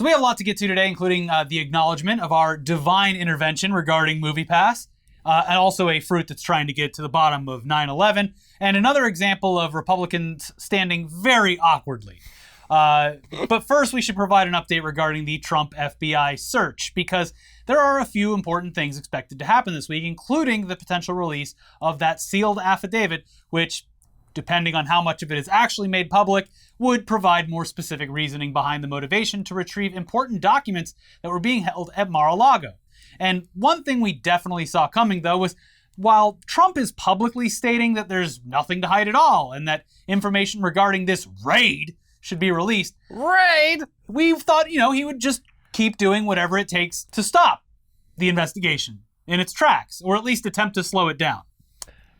So we have a lot to get to today, including the acknowledgement of our divine intervention regarding MoviePass, and also a fruit that's trying to get to the bottom of 9/11, and another example of Republicans standing very awkwardly. But first, we should provide an update regarding the Trump FBI search, because there are a few important things expected to happen this week, including the potential release of that sealed affidavit, which, depending on how much of it is actually made public, would provide more specific reasoning behind the motivation to retrieve important documents that were being held at Mar-a-Lago. And one thing we definitely saw coming, though, was while Trump is publicly stating that there's nothing to hide at all and that information regarding this raid should be released, we thought, he would just keep doing whatever it takes to stop the investigation in its tracks, or at least attempt to slow it down.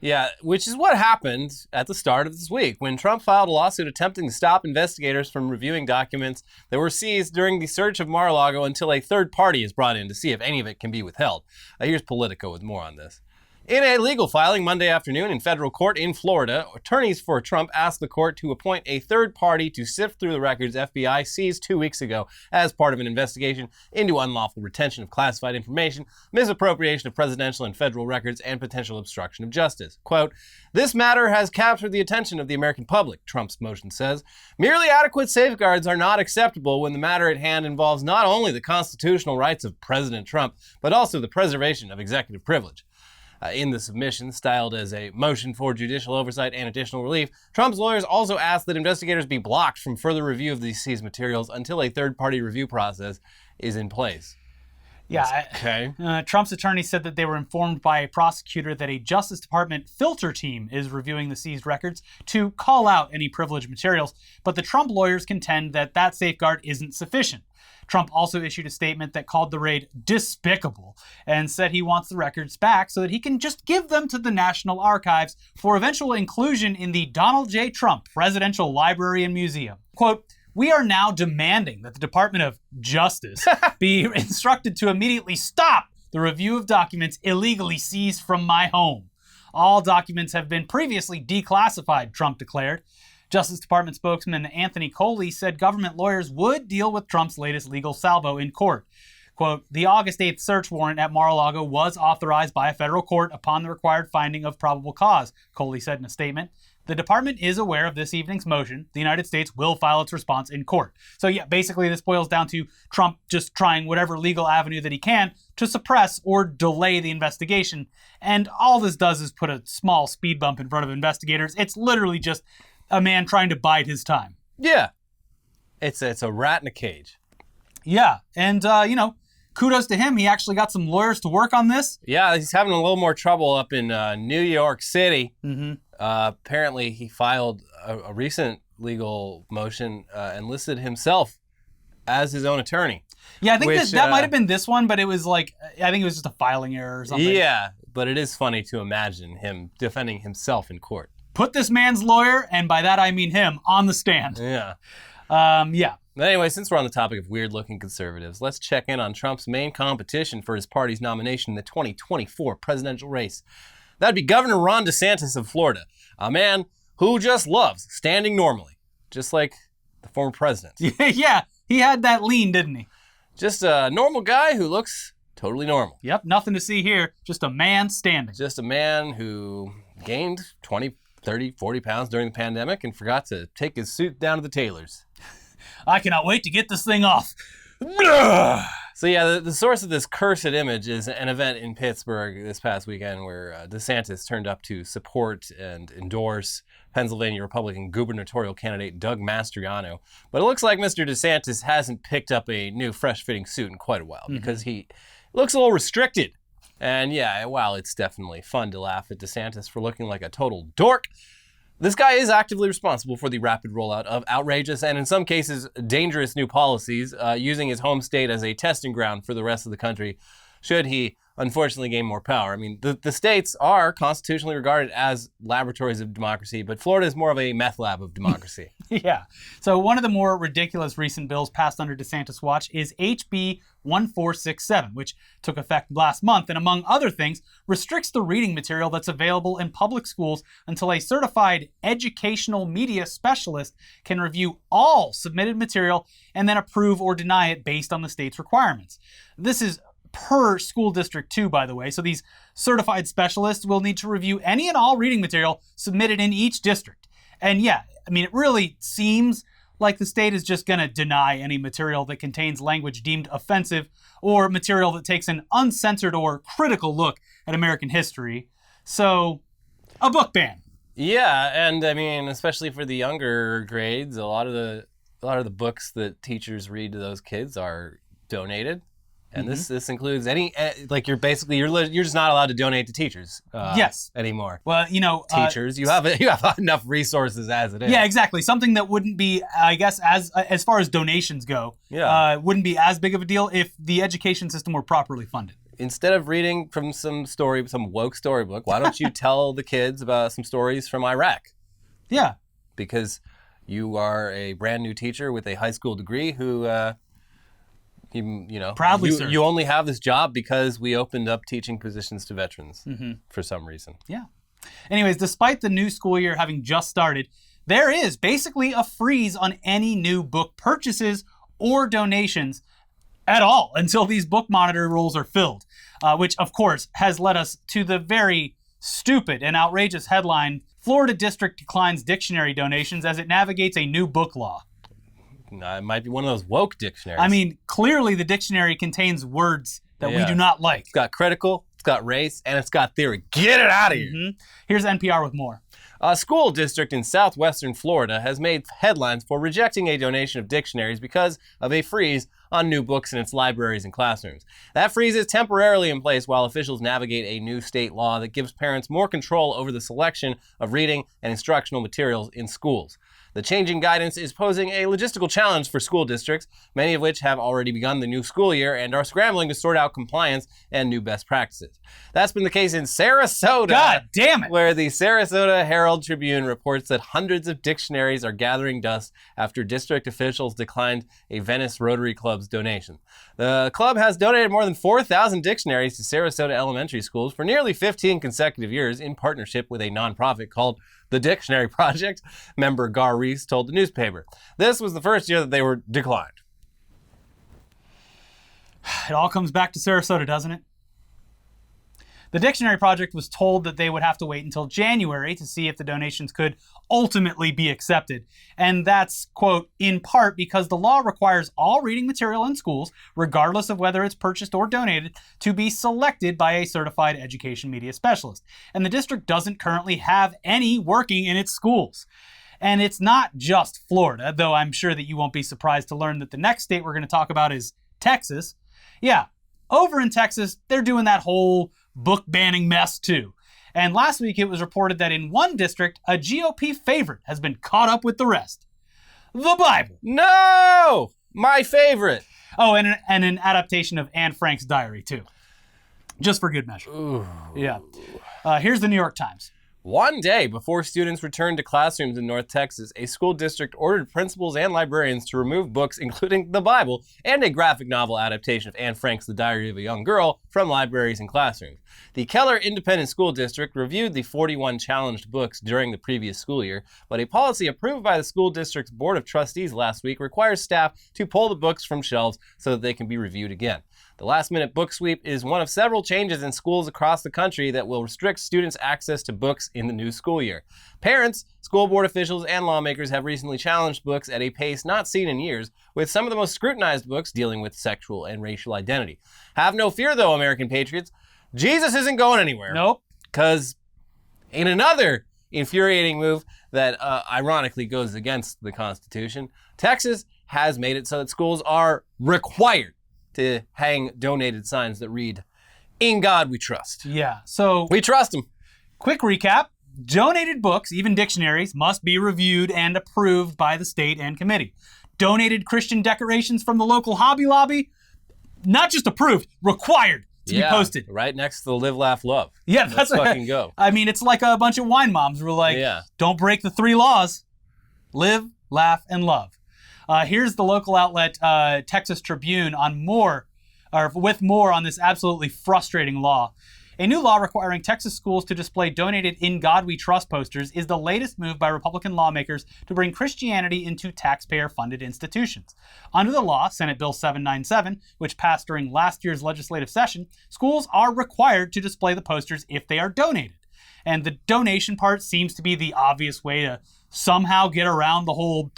Yeah, which is what happened at the start of this week when Trump filed a lawsuit attempting to stop investigators from reviewing documents that were seized during the search of Mar-a-Lago until a third party is brought in to see if any of it can be withheld. Here's Politico with more on this. In a legal filing Monday afternoon in federal court in Florida, attorneys for Trump asked the court to appoint a third party to sift through the records FBI seized 2 weeks ago as part of an investigation into unlawful retention of classified information, misappropriation of presidential and federal records, and potential obstruction of justice. Quote, "This matter has captured the attention of the American public," Trump's motion says. "Merely adequate safeguards are not acceptable when the matter at hand involves not only the constitutional rights of President Trump, but also the preservation of executive privilege." In the submission, styled as a motion for judicial oversight and additional relief, Trump's lawyers also asked that investigators be blocked from further review of these seized materials until a third-party review process is in place. Yeah. Okay. Trump's attorney said that they were informed by a prosecutor that a Justice Department filter team is reviewing the seized records to call out any privileged materials, but the Trump lawyers contend that that safeguard isn't sufficient. Trump also issued a statement that called the raid despicable and said he wants the records back so that he can just give them to the National Archives for eventual inclusion in the Donald J. Trump Presidential Library and Museum. Quote, "We are now demanding that the Department of Justice be instructed to immediately stop the review of documents illegally seized from my home. All documents have been previously declassified," Trump declared. Justice Department spokesman Anthony Coley said government lawyers would deal with Trump's latest legal salvo in court. Quote, "The August 8th search warrant at Mar-a-Lago was authorized by a federal court upon the required finding of probable cause," Coley said in a statement. "The department is aware of this evening's motion. The United States will file its response in court." So yeah, basically this boils down to Trump just trying whatever legal avenue that he can to suppress or delay the investigation. And all this does is put a small speed bump in front of investigators. It's literally just a man trying to bide his time. Yeah. It's a rat in a cage. Yeah. And, kudos to him. He actually got some lawyers to work on this. Yeah, he's having a little more trouble up in New York City. Mm-hmm. Apparently, he filed a recent legal motion and listed himself as his own attorney. Yeah, I think that might have been this one, but it was I think it was just a filing error or something. Yeah, but it is funny to imagine him defending himself in court. Put this man's lawyer, and by that I mean him, on the stand. Yeah. Yeah. But anyway, since we're on the topic of weird-looking conservatives, let's check in on Trump's main competition for his party's nomination in the 2024 presidential race. That'd be Governor Ron DeSantis of Florida, a man who just loves standing normally, just like the former president. Yeah, he had that lean, didn't he? Just a normal guy who looks totally normal. Yep, nothing to see here. Just a man standing. Just a man who gained 20, 30, 40 pounds during the pandemic and forgot to take his suit down to the tailor's. I cannot wait to get this thing off. So yeah, the source of this cursed image is an event in Pittsburgh this past weekend where DeSantis turned up to support and endorse Pennsylvania Republican gubernatorial candidate Doug Mastriano. But it looks like Mr. DeSantis hasn't picked up a new fresh-fitting suit in quite a while because he looks a little restricted. And yeah, while it's definitely fun to laugh at DeSantis for looking like a total dork, this guy is actively responsible for the rapid rollout of outrageous and in some cases dangerous new policies, using his home state as a testing ground for the rest of the country should he unfortunately gain more power. I mean, the states are constitutionally regarded as laboratories of democracy, but Florida is more of a meth lab of democracy. Yeah. So one of the more ridiculous recent bills passed under DeSantis' watch is HB 1467, which took effect last month and, among other things, restricts the reading material that's available in public schools until a certified educational media specialist can review all submitted material and then approve or deny it based on the state's requirements. This is per school district too, by the way. So these certified specialists will need to review any and all reading material submitted in each district. And yeah, I mean, it really seems like the state is just going to deny any material that contains language deemed offensive or material that takes an uncensored or critical look at American history. So, a book ban. Yeah, and I mean, especially for the younger grades, a lot of the books that teachers read to those kids are donated. And this includes any, like you're just not allowed to donate to teachers. Yes. Anymore. Well, Teachers, you have enough resources as it is. Yeah, exactly. Something that wouldn't be, I guess, as far as donations go, wouldn't be as big of a deal if the education system were properly funded. Instead of reading from some woke storybook, why don't you tell the kids about some stories from Iraq? Yeah. Because you are a brand new teacher with a high school degree who. Proudly served. You only have this job because we opened up teaching positions to veterans for some reason. Yeah. Anyways, despite the new school year having just started, there is basically a freeze on any new book purchases or donations at all until these book monitor rules are filled, which of course has led us to the very stupid and outrageous headline, Florida District declines dictionary donations as it navigates a new book law. It might be one of those woke dictionaries. I mean, clearly the dictionary contains words that we do not like. It's got critical, it's got race, and it's got theory. Get it out of here. Here's NPR with more. A school district in southwestern Florida has made headlines for rejecting a donation of dictionaries because of a freeze on new books in its libraries and classrooms. That freeze is temporarily in place while officials navigate a new state law that gives parents more control over the selection of reading and instructional materials in schools. The changing guidance is posing a logistical challenge for school districts, many of which have already begun the new school year and are scrambling to sort out compliance and new best practices. That's been the case in Sarasota. God damn it! Where the Sarasota Herald Tribune reports that hundreds of dictionaries are gathering dust after district officials declined a Venice Rotary Club's donation. The club has donated more than 4,000 dictionaries to Sarasota elementary schools for nearly 15 consecutive years in partnership with a nonprofit called The Dictionary Project, member Gar Reese told the newspaper. This was the first year that they were declined. It all comes back to Sarasota, doesn't it? The Dictionary Project was told that they would have to wait until January to see if the donations could ultimately be accepted. And that's, quote, in part because the law requires all reading material in schools, regardless of whether it's purchased or donated, to be selected by a certified education media specialist. And the district doesn't currently have any working in its schools. And it's not just Florida, though I'm sure that you won't be surprised to learn that the next state we're going to talk about is Texas. Yeah, over in Texas, they're doing that whole book banning mess too. And last week it was reported that in one district, a GOP favorite has been caught up with the rest. The Bible. No! My favorite. Oh, and an adaptation of Anne Frank's diary too. Just for good measure. Ooh. Yeah. Here's the New York Times. One day before students returned to classrooms in North Texas, a school district ordered principals and librarians to remove books, including the Bible and a graphic novel adaptation of Anne Frank's The Diary of a Young Girl, from libraries and classrooms. The Keller Independent School District reviewed the 41 challenged books during the previous school year, but a policy approved by the school district's Board of Trustees last week requires staff to pull the books from shelves so that they can be reviewed again. The last-minute book sweep is one of several changes in schools across the country that will restrict students' access to books in the new school year. Parents, school board officials, and lawmakers have recently challenged books at a pace not seen in years, with some of the most scrutinized books dealing with sexual and racial identity. Have no fear, though, American patriots. Jesus isn't going anywhere. Nope. Because in another infuriating move that ironically goes against the Constitution, Texas has made it so that schools are required to hang donated signs that read, "In God we trust." Yeah, so we trust him. Quick recap. Donated books, even dictionaries, must be reviewed and approved by the state and committee. Donated Christian decorations from the local Hobby Lobby, not just approved, required. to be posted. Right next to the Live, Laugh, Love. Yeah, Let's that's fucking go. I mean, it's like a bunch of wine moms who were like, don't break the 3 laws. Live, laugh, and love. Here's the local outlet, Texas Tribune, with more on this absolutely frustrating law. A new law requiring Texas schools to display donated In God We Trust posters is the latest move by Republican lawmakers to bring Christianity into taxpayer-funded institutions. Under the law, Senate Bill 797, which passed during last year's legislative session, schools are required to display the posters if they are donated. And the donation part seems to be the obvious way to somehow get around the whole,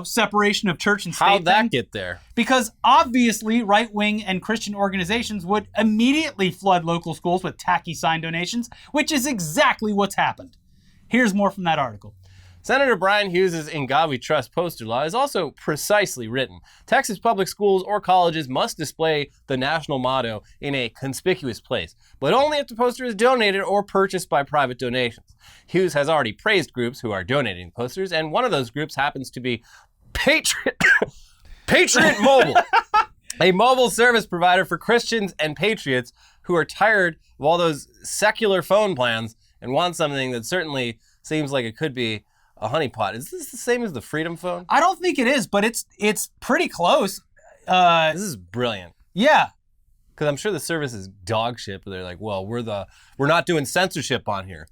separation of church and state How'd that thing. get there? Because obviously right-wing and Christian organizations would immediately flood local schools with tacky sign donations, which is exactly what's happened. Here's more from that article. Senator Brian Hughes' In God We Trust poster law is also precisely written. Texas public schools or colleges must display the national motto in a conspicuous place, but only if the poster is donated or purchased by private donations. Hughes has already praised groups who are donating posters, and one of those groups happens to be Patriot Mobile, a mobile service provider for Christians and patriots who are tired of all those secular phone plans and want something that certainly seems like it could be a honeypot. Is this the same as the Freedom Phone? I don't think it is, but it's pretty close. This is brilliant. Yeah. Because I'm sure the service is dog shit, but they're like, well, we're not doing censorship on here.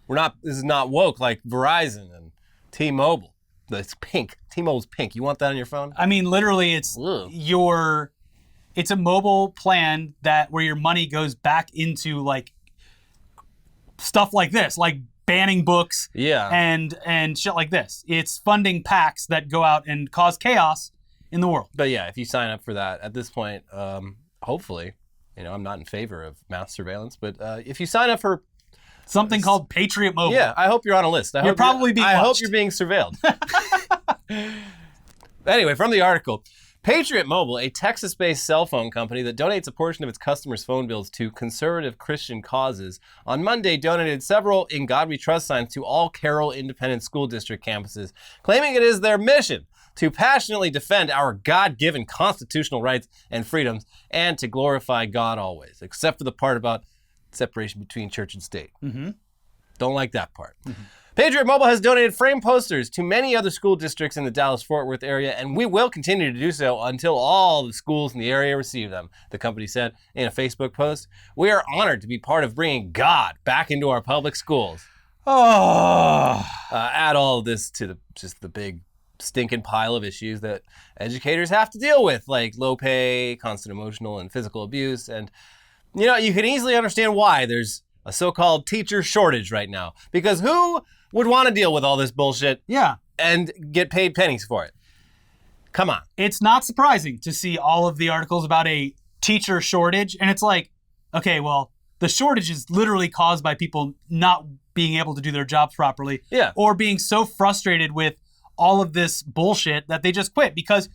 This is not woke like Verizon and T-Mobile. It's pink. T-Mobile's pink. You want that on your phone? I mean, literally, it's a mobile plan where your money goes back into like stuff like this, like banning books and shit like this. It's funding PACs that go out and cause chaos in the world. But yeah, if you sign up for that at this point, hopefully, I'm not in favor of mass surveillance, but if you sign up for something called Patriot Mobile. Yeah, I hope you're on a list. I hope you're being surveilled. Anyway, from the article, Patriot Mobile, a Texas-based cell phone company that donates a portion of its customers' phone bills to conservative Christian causes, on Monday donated several In God We Trust signs to all Carroll Independent School District campuses, claiming it is their mission to passionately defend our God-given constitutional rights and freedoms and to glorify God always, except for the part about separation between church and state. Mm-hmm. Don't like that part. Mm-hmm. Patriot Mobile has donated frame posters to many other school districts in the Dallas-Fort Worth area, and we will continue to do so until all the schools in the area receive them, the company said in a Facebook post. We are honored to be part of bringing God back into our public schools. Add all of this to the big stinking pile of issues that educators have to deal with, like low pay, constant emotional and physical abuse, and you can easily understand why there's a so-called teacher shortage right now. Because who would want to deal with all this bullshit and get paid pennies for it? Come on. It's not surprising to see all of the articles about a teacher shortage. And it's like, okay, well, the shortage is literally caused by people not being able to do their jobs properly. Yeah. Or being so frustrated with all of this bullshit that they just quit because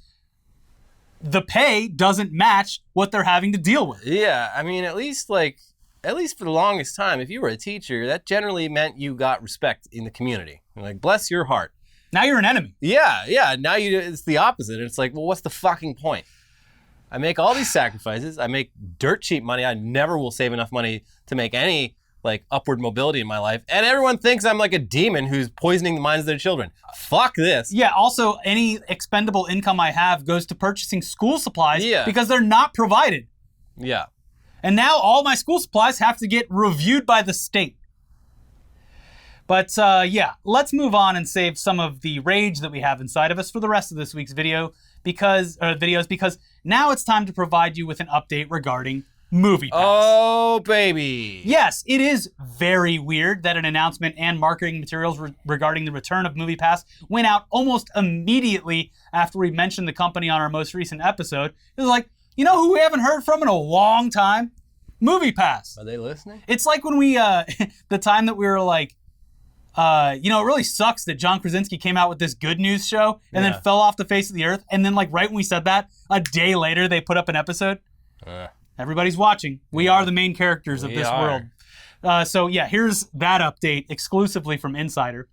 the pay doesn't match what they're having to deal with. Yeah, I mean, at least for the longest time, if you were a teacher, that generally meant you got respect in the community. Like, bless your heart. Now you're an enemy. Yeah. Now it's the opposite. It's like, well, what's the fucking point? I make all these sacrifices. I make dirt cheap money. I never will save enough money to make any upward mobility in my life. And everyone thinks I'm like a demon who's poisoning the minds of their children. Fuck this. Yeah, also, any expendable income I have goes to purchasing school supplies because they're not provided. Yeah. And now all my school supplies have to get reviewed by the state. But let's move on and save some of the rage that we have inside of us for the rest of this week's videos because now it's time to provide you with an update regarding MoviePass. Oh, baby. Yes, it is very weird that an announcement and marketing materials regarding the return of MoviePass went out almost immediately after we mentioned the company on our most recent episode. It was like, you know who we haven't heard from in a long time? MoviePass. Are they listening? It's like when we, the time that we were like, it really sucks that John Krasinski came out with this good news show and then fell off the face of the earth. And then right when we said that, a day later, they put up an episode. Everybody's watching. We are the main characters of this world. Here's that update exclusively from Insider.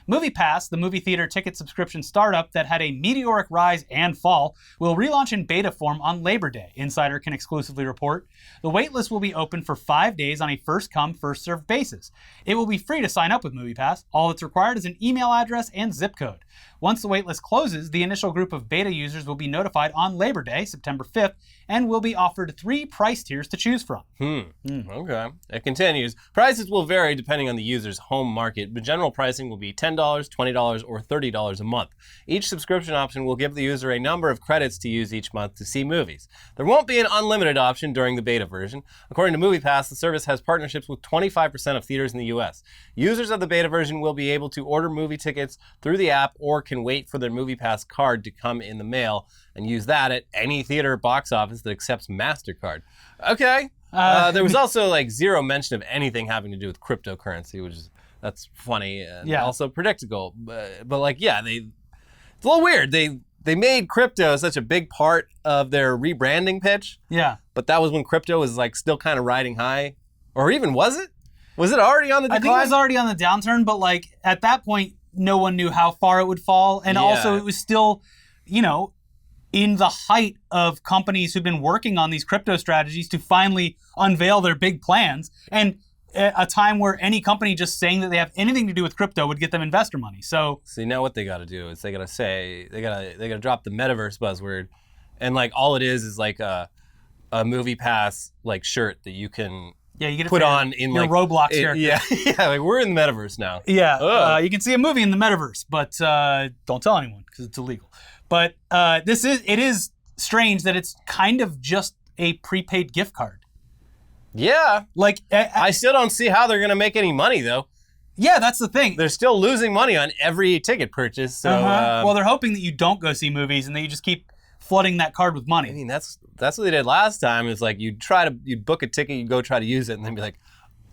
MoviePass, the movie theater ticket subscription startup that had a meteoric rise and fall, will relaunch in beta form on Labor Day, Insider can exclusively report. The waitlist will be open for 5 days on a first-come, first-served basis. It will be free to sign up with MoviePass. All that's required is an email address and zip code. Once the waitlist closes, the initial group of beta users will be notified on Labor Day, September 5th, and will be offered 3 price tiers to choose from. Okay. It continues. Prices will vary depending on the user's home market, but general pricing will be $10, $20, or $30 a month. Each subscription option will give the user a number of credits to use each month to see movies. There won't be an unlimited option during the beta version. According to MoviePass, the service has partnerships with 25% of theaters in the US. Users of the beta version will be able to order movie tickets through the app or can wait for their MoviePass card to come in the mail and use that at any theater box office that accepts MasterCard. Okay. There was also like zero mention of anything having to do with cryptocurrency, which is that's funny and also predictable. But like, yeah, it's a little weird. They made crypto such a big part of their rebranding pitch. Yeah. But that was when crypto was like still kind of riding high, or even was it? Was it already on the decline? I think it was already on the downturn, but like at that point, no one knew how far it would fall, and also it was still, in the height of companies who've been working on these crypto strategies to finally unveil their big plans, and a time where any company just saying that they have anything to do with crypto would get them investor money. So now what they got to do is they got to drop the metaverse buzzword, and like all it is like a MoviePass like shirt that you can you get put on in your like Roblox character. Yeah, like we're in the metaverse now. Yeah, you can see a movie in the metaverse, but don't tell anyone because it's illegal. But it is strange that it's kind of just a prepaid gift card. Yeah. Like I still don't see how they're going to make any money, though. Yeah, that's the thing. They're still losing money on every ticket purchase. So, well, they're hoping that you don't go see movies and that you just keep flooding that card with money. I mean, that's what they did last time. Is like you'd book a ticket, you'd go try to use it, and then be like,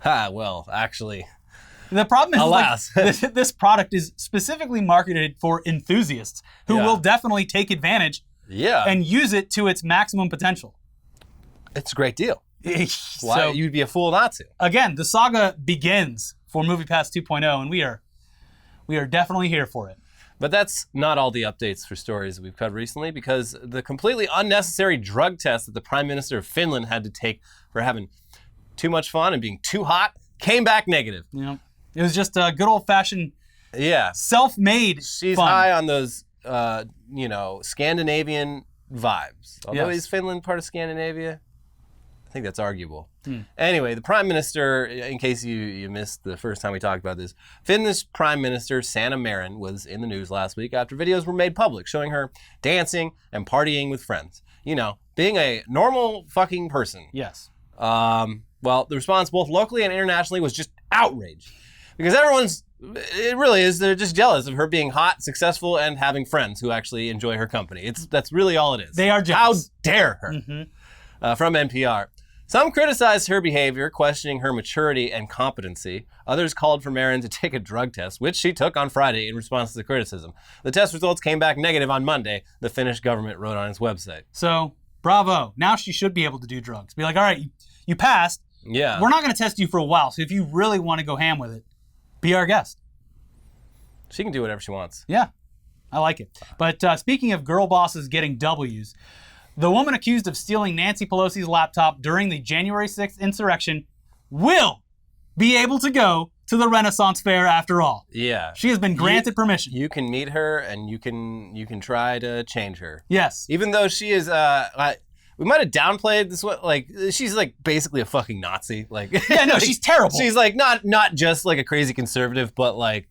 well, actually. The problem is, alas, this product is specifically marketed for enthusiasts who will definitely take advantage and use it to its maximum potential. It's a great deal. So, you'd be a fool not to. Again, the saga begins for MoviePass 2.0, and we are definitely here for it. But that's not all the updates for stories that we've covered recently, because the completely unnecessary drug test that the Prime Minister of Finland had to take for having too much fun and being too hot came back negative. Yeah. It was just a good old-fashioned self-made She's fun. high on those, Scandinavian vibes. Although is Finland part of Scandinavia? I think that's arguable. Anyway, the Prime Minister, in case you missed the first time we talked about this, Finland's Prime Minister Sanna Marin was in the news last week after videos were made public showing her dancing and partying with friends. Being a normal fucking person. Yes. Well, the response both locally and internationally was just outrage. Because they're just jealous of her being hot, successful, and having friends who actually enjoy her company. That's really all it is. They are jealous. How dare her? From NPR. Some criticized her behavior, questioning her maturity and competency. Others called for Marin to take a drug test, which she took on Friday in response to the criticism. The test results came back negative on Monday, the Finnish government wrote on its website. So, bravo. Now she should be able to do drugs. Be like, all right, you passed. Yeah. We're not going to test you for a while, so if you really want to go ham with it, be our guest. She can do whatever she wants. Yeah, I like it. But speaking of girl bosses getting W's, the woman accused of stealing Nancy Pelosi's laptop during the January 6th insurrection will be able to go to the Renaissance Fair after all. Yeah. She has been granted permission. You can meet her and you can try to change her. Yes. Even though she is we might have downplayed this one. Like, she's like basically a fucking Nazi. Like, yeah, no, she's terrible. She's like not just like a crazy conservative, but like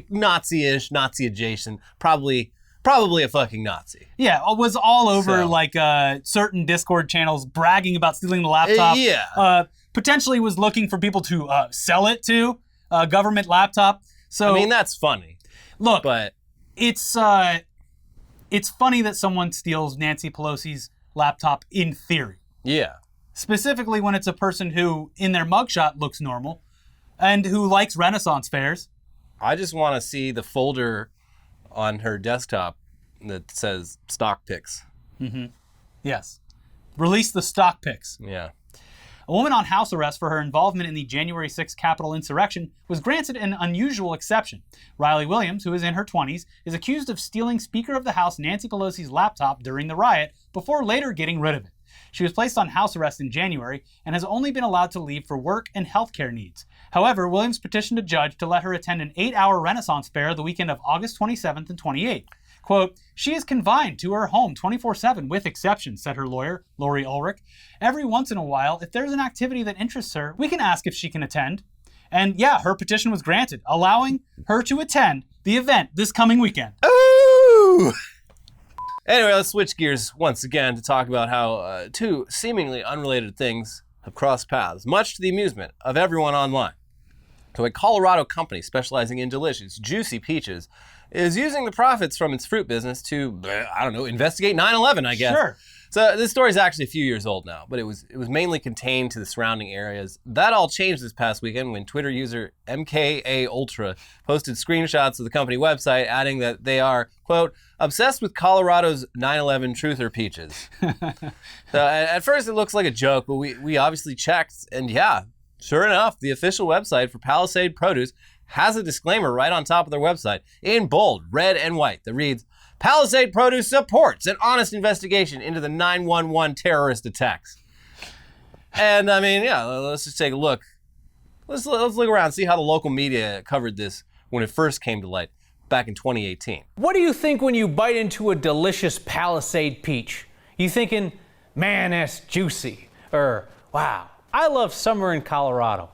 Nazi-ish, Nazi adjacent. Probably a fucking Nazi. Yeah, was all over like certain Discord channels bragging about stealing the laptop. Potentially was looking for people to sell it to, a government laptop. So I mean, that's funny. Look, but it's funny that someone steals Nancy Pelosi's laptop in theory. Yeah. Specifically when it's a person who, in their mugshot, looks normal and who likes Renaissance fairs. I just want to see the folder on her desktop that says stock pics. Yes. Release the stock pics. Yeah. A woman on house arrest for her involvement in the January 6th Capitol insurrection was granted an unusual exception. Riley Williams, who is in her 20s, is accused of stealing Speaker of the House Nancy Pelosi's laptop during the riot before later getting rid of it. She was placed on house arrest in January and has only been allowed to leave for work and healthcare needs. However, Williams petitioned a judge to let her attend an 8-hour Renaissance fair the weekend of August 27th and 28th. Quote, "She is confined to her home 24/7 with exceptions," said her lawyer, Lori Ulrich. "Every once in a while, if there's an activity that interests her, we can ask if she can attend." And yeah, her petition was granted, allowing her to attend the event this coming weekend. Ooh! Anyway, let's switch gears once again to talk about how two seemingly unrelated things have crossed paths, much to the amusement of everyone online. So a Colorado company specializing in delicious, juicy peaches is using the profits from its fruit business to, investigate 9/11, I guess. Sure. So this story is actually a few years old now, but it was mainly contained to the surrounding areas. That all changed this past weekend when Twitter user MKA Ultra posted screenshots of the company website, adding that they are, quote, "obsessed with Colorado's 9/11 truther peaches." So at first it looks like a joke, but we obviously checked, and yeah, sure enough, the official website for Palisade Produce has a disclaimer right on top of their website in bold, red, and white that reads, "Palisade Produce supports an honest investigation into the 9/11 terrorist attacks." And I mean, yeah, let's just take a look. Let's look around and see how the local media covered this when it first came to light back in 2018. What do you think when you bite into a delicious Palisade peach? You thinking, man, that's juicy, or wow, I love summer in Colorado?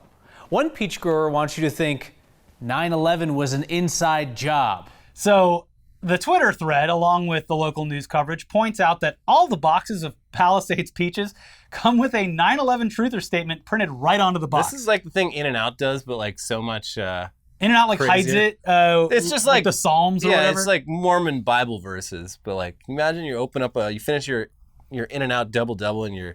One peach grower wants you to think 9/11 was an inside job. So the Twitter thread, along with the local news coverage, points out that all the boxes of Palisades peaches come with a 9/11 truther statement printed right onto the box. This is like the thing In-N-Out does, but like so much. In-N-Out like hides crazier. it. It's just like the Psalms or whatever. it's like Mormon Bible verses. But like, imagine you open up you finish your In-N-Out double, and you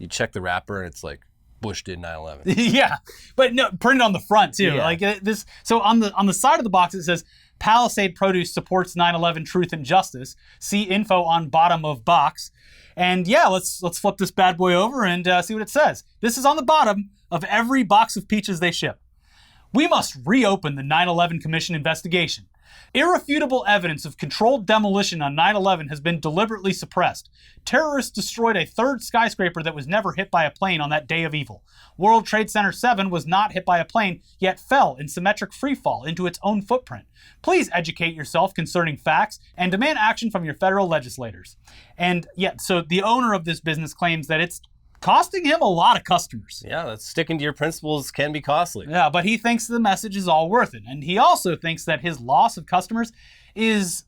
check the wrapper, and it's like Bush did 9/11. Yeah, but no, printed on the front too. Yeah. Like this. So on the side of the box it says Palisade Produce supports 9/11 truth and justice. See info on bottom of box. And yeah, let's flip this bad boy over and see what it says. This is on the bottom of every box of peaches they ship. "We must reopen the 9/11 Commission investigation. Irrefutable evidence of controlled demolition on 9/11 has been deliberately suppressed. Terrorists destroyed a third skyscraper that was never hit by a plane on that day of evil. World Trade Center 7 was not hit by a plane, yet fell in symmetric freefall into its own footprint. Please educate yourself concerning facts and demand action from your federal legislators." And yeah, so the owner of this business claims that it's costing him a lot of customers. Yeah, that's sticking to your principles can be costly. Yeah, but he thinks the message is all worth it. And he also thinks that his loss of customers is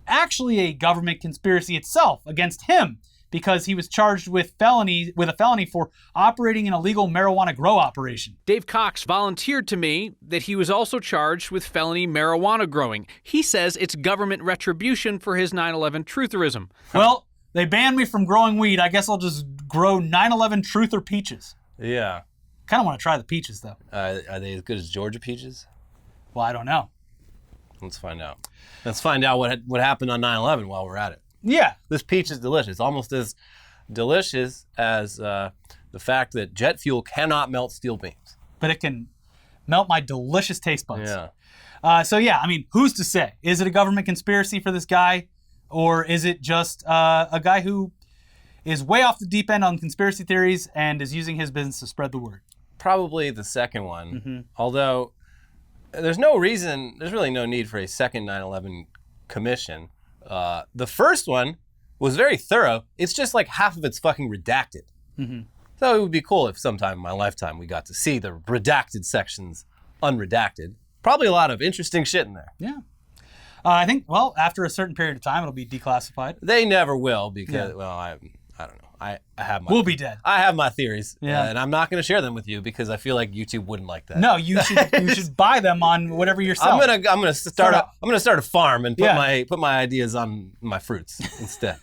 actually a government conspiracy itself against him because he was charged with a felony for operating an illegal marijuana grow operation. Dave Cox volunteered to me that he was also charged with felony marijuana growing. He says it's government retribution for his 9/11 trutherism. Well, they banned me from growing weed. I guess I'll just grow 9/11 truther peaches. Yeah. Kind of want to try the peaches, though. Are they as good as Georgia peaches? Well, I don't know. Let's find out. Let's find out what happened on 9/11 while we're at it. Yeah. This peach is delicious. Almost as delicious as the fact that jet fuel cannot melt steel beams. But it can melt my delicious taste buds. Yeah. So yeah, I mean, who's to say? Is it a government conspiracy for this guy? Or is it just a guy who is way off the deep end on conspiracy theories and is using his business to spread the word? Probably the second one. Although there's really no need for a second 9/11 commission. The first one was very thorough. It's just like half of it's fucking redacted. So it would be cool if sometime in my lifetime we got to see the redacted sections unredacted. Probably a lot of interesting shit in there. Yeah. I think, well, after a certain period of time, it'll be declassified. They never will because, I don't know. I have my... We'll be dead. I have my theories, Yeah. and I'm not going to share them with you because I feel like YouTube wouldn't like that. No, you should buy them on whatever you're selling. I'm gonna start a farm and put Yeah. my ideas on my fruits instead.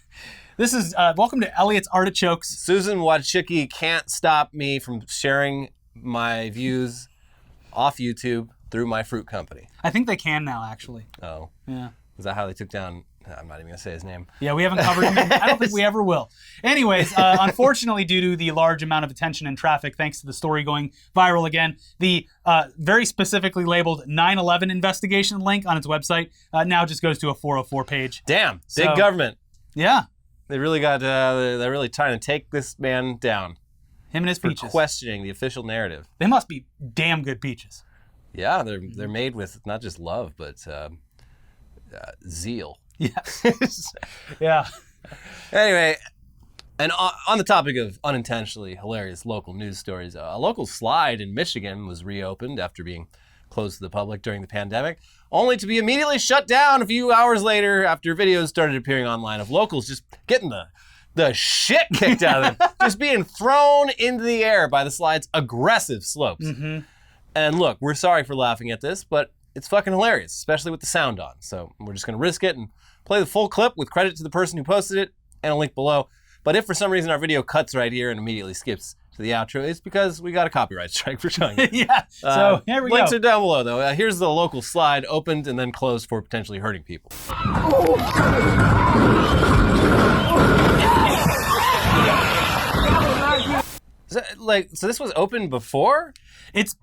This is welcome to Elliot's Artichokes. Susan Wojcicki can't stop me from sharing my views off YouTube through my fruit company. I think they can now, actually. Oh, Yeah. is that how they took down I'm not even going to say his name. Yeah, we haven't covered him. I don't think we ever will. Anyways, unfortunately, due to the large amount of attention and traffic, thanks to the story going viral again, the very specifically labeled 9/11 investigation link on its website now just goes to a 404 page. Damn, big So- government. Yeah, They really got. They're really trying to take this man down him and his for peaches. questioning the official narrative. They must be damn good peaches. Yeah, they're made with not just love, but zeal. Yeah. Yeah. Anyway, and on the topic of unintentionally hilarious local news stories, a local slide in Michigan was reopened after being closed to the public during the pandemic, only to be immediately shut down a few hours later after videos started appearing online of locals just getting the shit kicked out of them, just being thrown into the air by the slide's aggressive slopes. Mm-hmm. And look, we're sorry for laughing at this, but it's fucking hilarious, especially with the sound on. So we're just going to risk it and play the full clip with credit to the person who posted it and a link below. But if for some reason our video cuts right here and immediately skips to the outro, it's because we got a copyright strike for showing it. Yeah. So here we Links go. are down below, though. Here's the local slide, opened and then closed for potentially hurting people. So this was open before? It's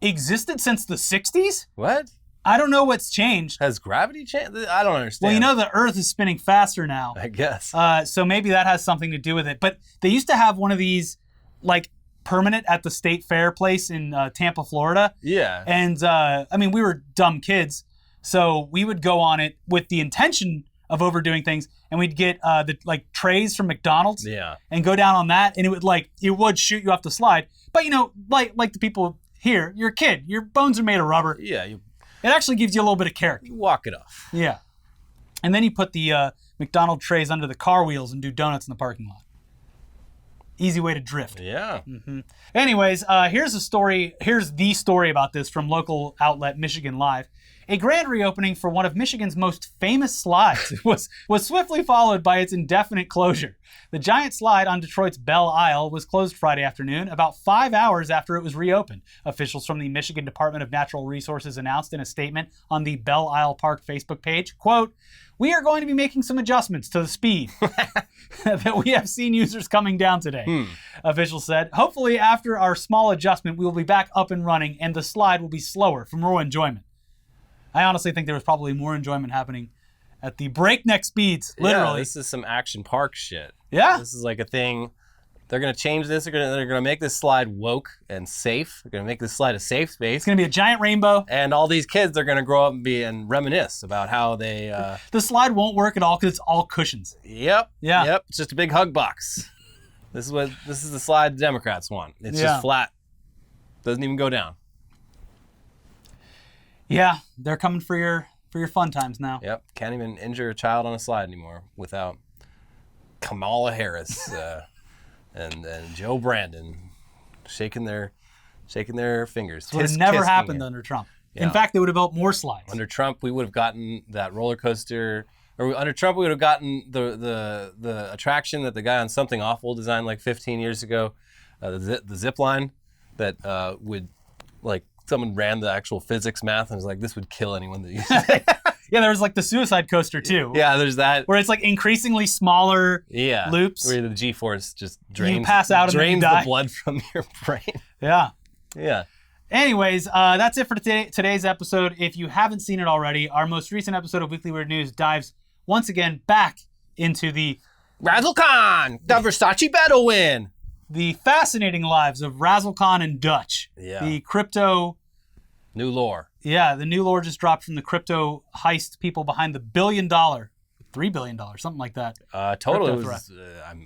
existed since the 60s? What? I don't know what's changed. Has gravity changed? I don't understand. Well, you know the Earth is spinning faster now. I guess. So maybe that has something to do with it. But they used to have one of these, like, permanent at the state fair place in Tampa, Florida. Yeah. And, I mean, we were dumb kids. So we would go on it with the intention of overdoing things. And we'd get the, like, trays from McDonald's. Yeah. And go down on that. And it would shoot you off the slide. But, you know, like the people here, you're a kid. Your bones are made of rubber. Yeah, you It actually gives you a little bit of character. walk it off. Yeah. And then you put the McDonald trays under the car wheels and do donuts in the parking lot. Easy way to drift. Yeah. Anyways, here's the story about this from local outlet Michigan Live. A grand reopening for one of Michigan's most famous slides was swiftly followed by its indefinite closure. The giant slide on Detroit's Belle Isle was closed Friday afternoon, about 5 hours after it was reopened. Officials from the Michigan Department of Natural Resources announced in a statement on the Belle Isle Park Facebook page, quote, "We are going to be making some adjustments to the speed that we have seen users coming down today," officials said. "Hopefully after our small adjustment, we will be back up and running and the slide will be slower for more enjoyment." I honestly think there was probably more enjoyment happening at the breakneck speeds, Yeah, literally. this is some action park shit. Yeah. This is like a thing. They're gonna change this. They're gonna make this slide woke and safe. They're gonna make this slide a safe space. It's going to be a giant rainbow. And all these kids, they're gonna grow up and reminisce about how they. The slide won't work at all because it's all cushions. Yep. Yeah. Yep. It's just a big hug box. This is the slide the Democrats want. It's Yeah. just flat. Doesn't even go down. Yeah, they're coming for your fun times now. Yep. Can't even injure a child on a slide anymore without Kamala Harris and Joe Brandon shaking their fingers. Would have Kiss- never kissing happened it. under Trump. Yeah. In fact, they would have built more slides. Under Trump, we would have gotten that roller coaster. Or under Trump, we would have gotten the attraction that the guy on Something Awful designed like 15 years ago, the zip line that would, like, someone ran the actual physics math and was like, this would kill anyone that uses it. Yeah, there was like the suicide coaster too. Yeah, there's that. Where it's like increasingly smaller Yeah, loops. where the G-force just drains, pass out and then you drains die. the blood from your brain. Yeah. Yeah. Anyways, that's it for today's episode. If you haven't seen it already, our most recent episode of Weekly Weird News dives once again back into the Razzle-Khan, the Versace battle win. fascinating lives of Razzle Khan and Dutch. Yeah. The crypto... New lore. Yeah, the new lore just dropped from the crypto heist people behind the $1 billion, $3 billion, something like that. Total Crypto was,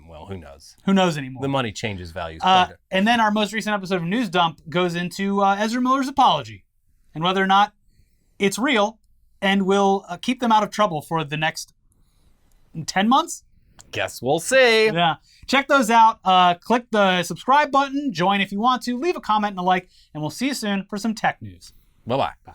well, who knows? Who knows anymore? The money changes values. quite a bit. And then our most recent episode of News Dump goes into Ezra Miller's apology and whether or not it's real and will keep them out of trouble for the next 10 months. Guess we'll see. Yeah. Check those out. Click the subscribe button. Join if you want to. Leave a comment and a like. And we'll see you soon for some tech news. Bye-bye. Bye.